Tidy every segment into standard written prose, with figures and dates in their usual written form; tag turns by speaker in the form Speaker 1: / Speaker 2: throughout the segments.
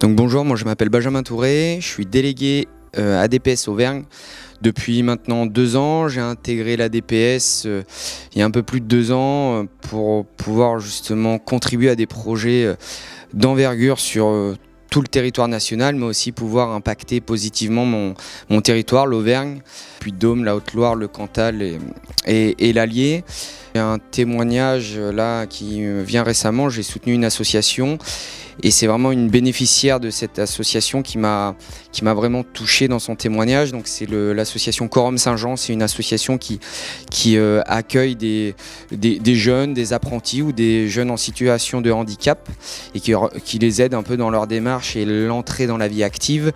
Speaker 1: Donc bonjour, moi je m'appelle Benjamin Touré, je suis délégué ADPS Auvergne depuis maintenant 2 ans. J'ai intégré l'ADPS il y a un peu plus de 2 ans pour pouvoir justement contribuer à des projets d'envergure sur tout le territoire national, mais aussi pouvoir impacter positivement mon territoire, l'Auvergne, puis Dôme, la Haute-Loire, le Cantal et l'Allier. Il y a un témoignage là qui vient récemment, j'ai soutenu une association et c'est vraiment une bénéficiaire de cette association qui m'a vraiment touché dans son témoignage. Donc c'est l'association Quorum Saint-Jean, c'est une association qui accueille des jeunes, des apprentis ou des jeunes en situation de handicap et qui les aide un peu dans leur démarche et l'entrée dans la vie active.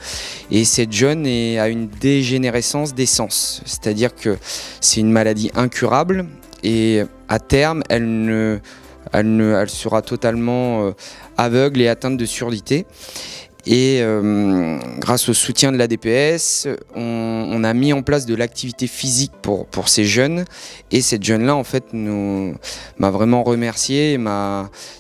Speaker 1: Et cette jeune a une dégénérescence des sens, c'est-à-dire que c'est une maladie incurable et à terme elle sera totalement aveugle et atteinte de surdité. Et grâce au soutien de l'ADPS, on a mis en place de l'activité physique pour ces jeunes. Et cette jeune-là, en fait, m'a vraiment remercié.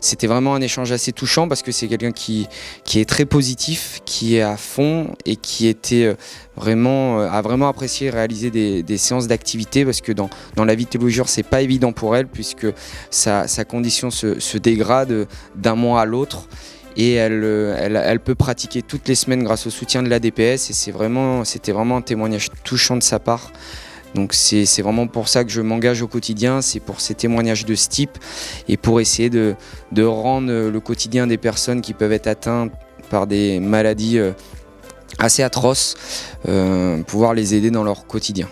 Speaker 1: C'était vraiment un échange assez touchant parce que c'est quelqu'un qui est très positif, qui est à fond et qui a vraiment apprécié réaliser des séances d'activité parce que dans la vie de tous les jours, c'est pas évident pour elle puisque sa condition se dégrade d'un mois à l'autre. Et elle peut pratiquer toutes les semaines grâce au soutien de l'ADPS et c'était vraiment un témoignage touchant de sa part. Donc c'est vraiment pour ça que je m'engage au quotidien, c'est pour ces témoignages de ce type et pour essayer de rendre le quotidien des personnes qui peuvent être atteintes par des maladies assez atroces, pouvoir les aider dans leur quotidien.